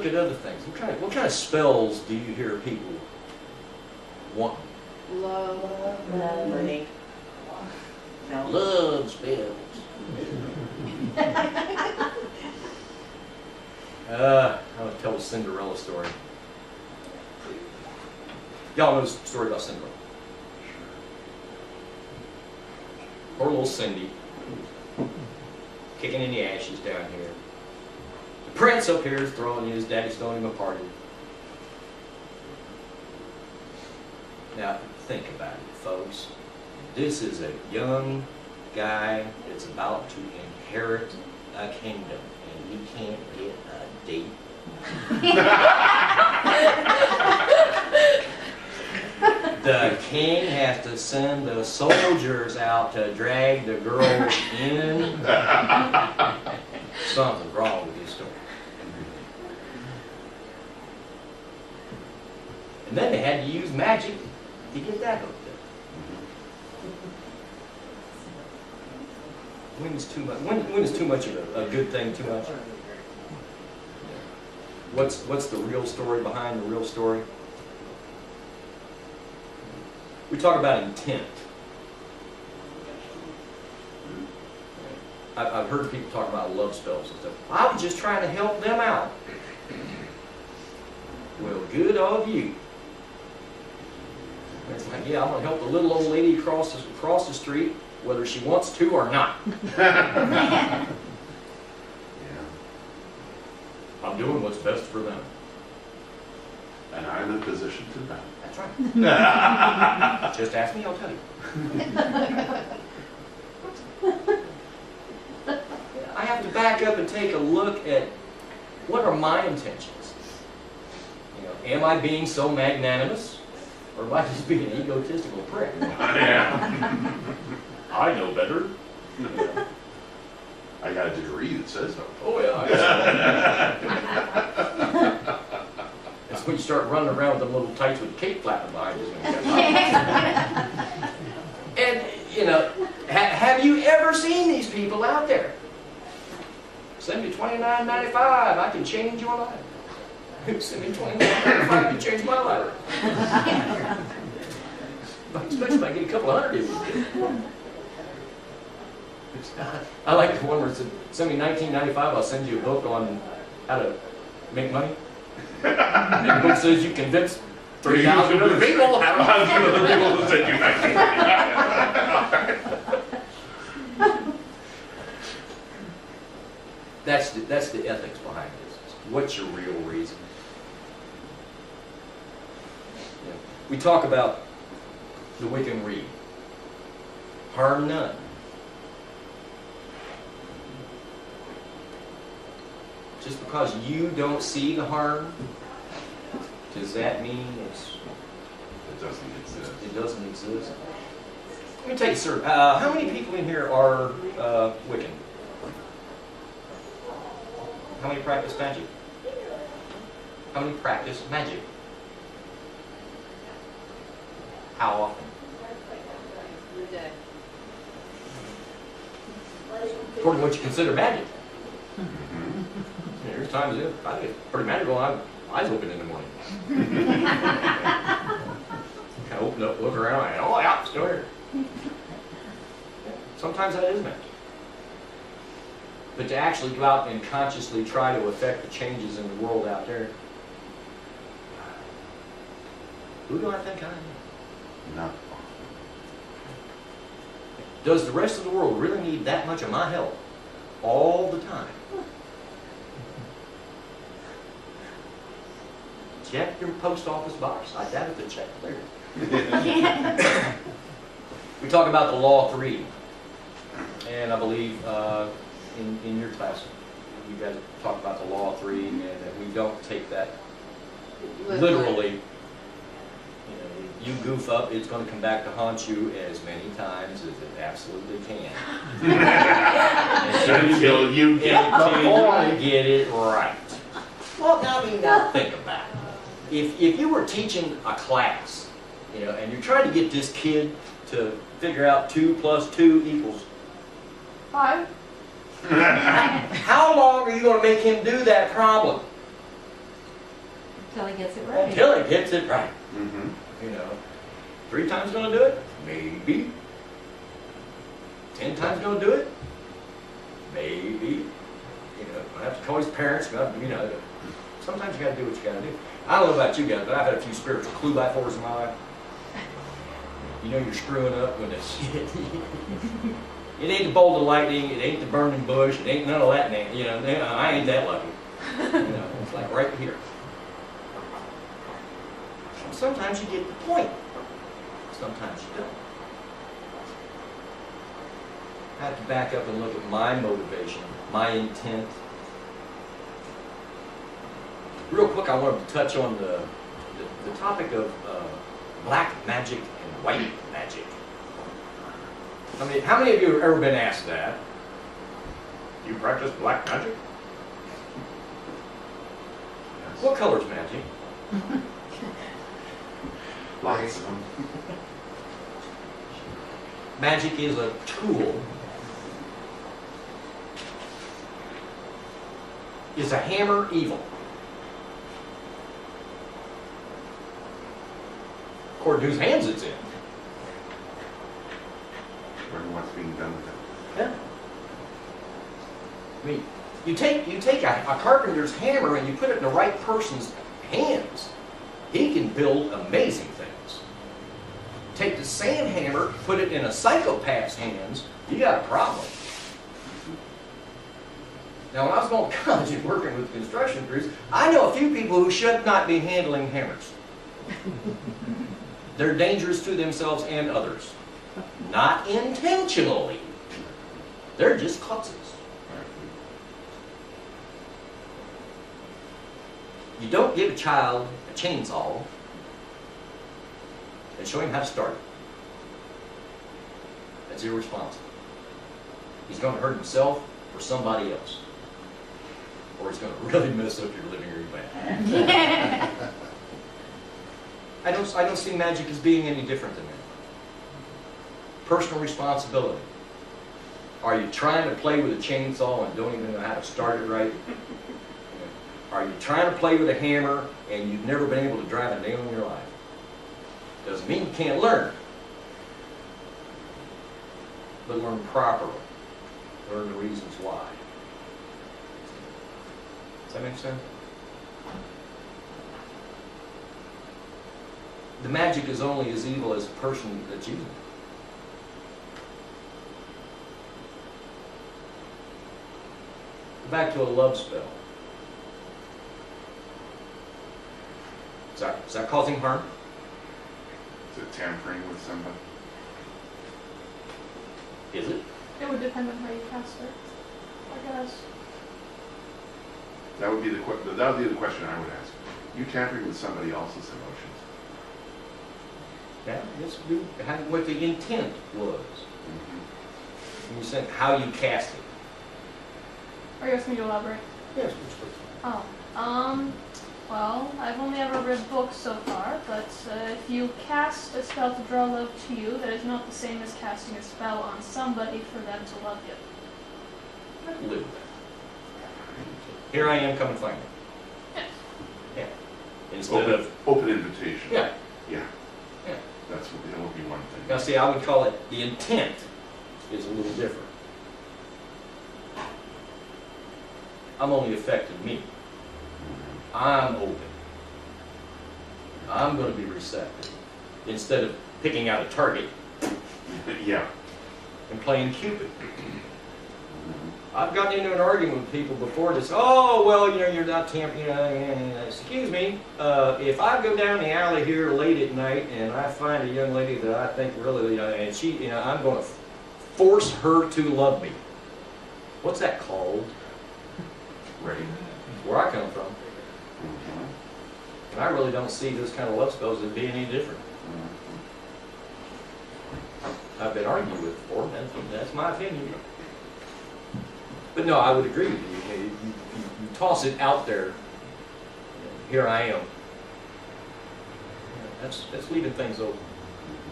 look at other things. What kind of spells do you hear people wanting? Love. Money. No. Love spells. I want to tell a Cinderella story. Y'all know the story about Cinderella. Poor little Cindy, kicking in the ashes down here. The prince up here is throwing his daddy's throwing him a party. Now, think about it, folks. This is a young guy that's about to inherit a kingdom, and he can't get a date. The king has to send the soldiers out to drag the girl in. Something's wrong with this story. And then they had to use magic to get that hooked up. When is too much? When is too much of a good thing? Too much. What's the real story behind the real story? We talk about intent. I've heard people talk about love spells and stuff. I was just trying to help them out. Well, good of you. It's like, yeah, I'm going to help the little old lady across the street, whether she wants to or not. Yeah. I'm doing what's best for them. And I'm in a position to know. That's right. Just ask me, I'll tell you. I have to back up and take a look at what are my intentions. You know, am I being so magnanimous, or am I just being an egotistical prick? Yeah. I know better. I got a degree that says so. Oh yeah. It's when you start running around with them little tights with the cape flapping behind you. And you know, have you ever seen these people out there? Send me $29.95, I can change your life. Send me $29.95, I can change my life. Especially if I get a couple hundred of them. I like the one where it said, send me $19.95, I'll send you a book on how to make money. And the book says you convince 3,000 other people how to make money. Other people to send you $19.95. That's the ethics behind this. What's your real reason? Yeah. We talk about the Wiccan reed. Harm none. Just because you don't see the harm, does that mean It doesn't exist. it doesn't exist? Let me tell you, sir, how many people in here are Wiccan? How many practice magic? How many practice magic? How often? Every day. According to what you consider magic. There's times I get pretty magical and eyes open in the morning. Kind of open up, look around, and oh yeah, still here. Sometimes that is magic. But to actually go out and consciously try to affect the changes in the world out there, who do I think I am? No. Does the rest of the world really need that much of my help all the time? Check your post office box. I doubt if the check cleared. We talk about the law of three, and I believe in your class you guys talk about the law of three, and that we don't take that literally. You goof up, it's going to come back to haunt you as many times as it absolutely can. Until you get Before you get it right. Well, now think about it. If you were teaching a class, and you're trying to get this kid to figure out 2 + 2 = 5. how long are you going to make him do that problem? Till he gets it right. Until it gets it right. Mm-hmm. You know, 3 times gonna do it? Maybe. 10 times gonna do it? Maybe. You know, I have to call his parents, you know, sometimes you gotta do what you gotta do. I don't know about you guys, but I've had a few spiritual clue by fours in my life. You know you're screwing up when it's it ain't the bolt of lightning, it ain't the burning bush, it ain't none of that, you know, I ain't that lucky. You know, it's like right here. Sometimes you get the point. Sometimes you don't. I have to back up and look at my motivation, my intent. Real quick, I wanted to touch on the topic of black magic and white magic. I mean, how many of you have ever been asked that? You practice black magic? Yes. What color's magic? Lots of them. Magic is a tool. Is a hammer evil? According to whose hands it's in. Learn what's being done with it. Yeah. I mean, you take a carpenter's hammer and you put it in the right person's hands. He can build amazing things. Take the same hammer, put it in a psychopath's hands, you got a problem. Now, when I was going to college and working with construction crews, I know a few people who should not be handling hammers. They're dangerous to themselves and others. Not intentionally. They're just klutzes. You don't give a child a chainsaw and show him how to start it. That's irresponsible. He's going to hurt himself or somebody else. Or he's going to really mess up your living room bad. I don't see magic as being any different than that. Personal responsibility. Are you trying to play with a chainsaw and don't even know how to start it right? Are you trying to play with a hammer and you've never been able to drive a nail in your life? Doesn't mean you can't learn. But learn properly. Learn the reasons why. Does that make sense? The magic is only as evil as the person that's using it. Back to a love spell. Is that causing harm? Is it tampering with somebody? Is it? It would depend on how you cast it, I guess. That would be the question I would ask. You tampering with somebody else's emotions? Yeah, let's do what the intent was. Mm-hmm. You said how you cast it. Are you asking me to elaborate? Yes, please. Oh, well, I've only ever read books so far, but if you cast a spell to draw love to you, that is not the same as casting a spell on somebody for them to love you. I can live with that. Here I am, come and find me. Yes. Yeah. Instead of Open invitation. yeah. Yeah. Yeah. That would be one thing. Now see, I would call it the intent is a little different. I'm only affecting me. I'm open. I'm going to be receptive. Instead of picking out a target Yeah. and playing Cupid. I've gotten into an argument with people before this, oh, well, you know, you're not tampering, excuse me, if I go down the alley here late at night and I find a young lady that I think really, and she, you know, I'm going to force her to love me. What's that called? Right. Where I come from. And I really don't see this kind of love spells as being any different. I've been argued with before, that's my opinion. But no, I would agree with you. You toss it out there, here I am. That's leaving things open.